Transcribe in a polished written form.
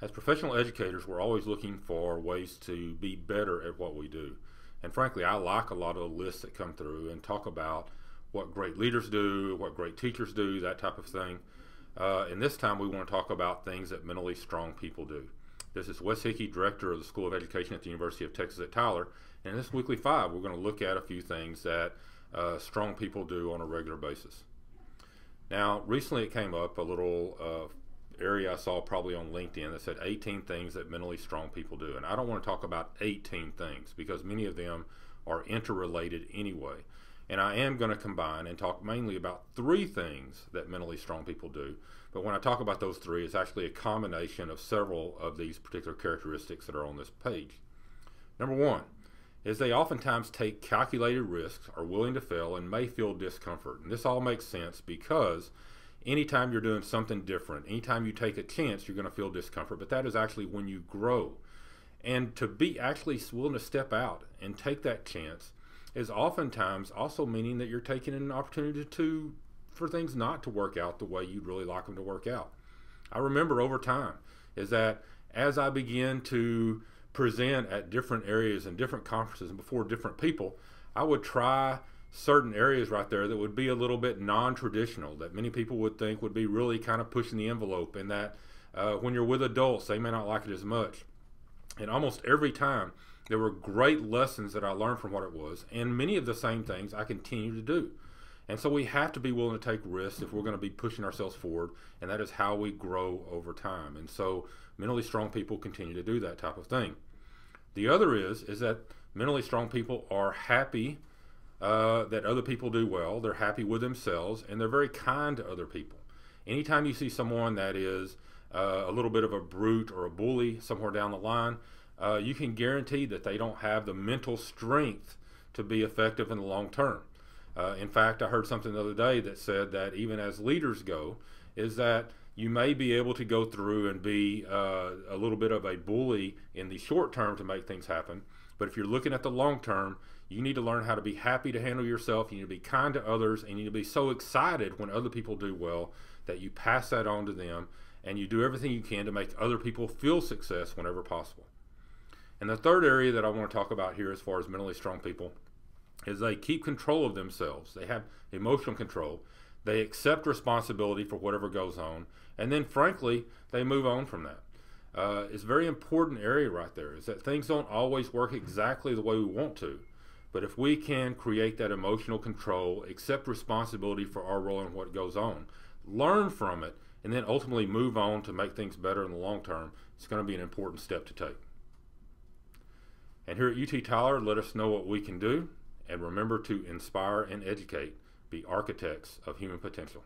As professional educators, we're always looking for ways to be better at what we do. And frankly, I like a lot of the lists that come through and talk about what great leaders do, what great teachers do, that type of thing. And this time we want to talk about things that mentally strong people do. This is Wes Hickey, Director of the School of Education at the University of Texas at Tyler. And in this Weekly 5, we're going to look at a few things that strong people do on a regular basis. Now, recently it came up a little area I saw probably on LinkedIn that said 18 things that mentally strong people do. And I don't want to talk about 18 things because many of them are interrelated anyway. And I am going to combine and talk mainly about 3 things that mentally strong people do. But when I talk about those 3, it's actually a combination of several of these particular characteristics that are on this page. Number 1 is they oftentimes take calculated risks, are willing to fail, and may feel discomfort. And this all makes sense because anytime you're doing something different, anytime you take a chance, you're going to feel discomfort, but that is actually when you grow. And to be actually willing to step out and take that chance is oftentimes also meaning that you're taking an opportunity for things not to work out the way you'd really like them to work out. I remember over time is that as I began to present at different areas and different conferences and before different people, I would try certain areas right there that would be a little bit non-traditional, that many people would think would be really kind of pushing the envelope, and that when you're with adults, they may not like it as much. And almost every time, there were great lessons that I learned from what it was, and many of the same things I continue to do. And so we have to be willing to take risks if we're going to be pushing ourselves forward, and that is how we grow over time. And so mentally strong people continue to do that type of thing. The other is that mentally strong people are happy that other people do well. They're happy with themselves, and they're very kind to other people. Anytime you see someone that is a little bit of a brute or a bully somewhere down the line, you can guarantee that they don't have the mental strength to be effective in the long term. In fact, I heard something the other day that said that even as leaders go, is that you may be able to go through and be a little bit of a bully in the short term to make things happen. But if you're looking at the long term, you need to learn how to be happy to handle yourself. You need to be kind to others, and you need to be so excited when other people do well that you pass that on to them, and you do everything you can to make other people feel success whenever possible. And the third area that I want to talk about here as far as mentally strong people is they keep control of themselves. They have emotional control. They accept responsibility for whatever goes on, and then frankly, they move on from that. It's a very important area right there, is that things don't always work exactly the way we want to. But if we can create that emotional control, accept responsibility for our role in what goes on, learn from it, and then ultimately move on to make things better in the long term, it's going to be an important step to take. And here at UT Tyler, let us know what we can do, and remember to inspire and educate, be architects of human potential.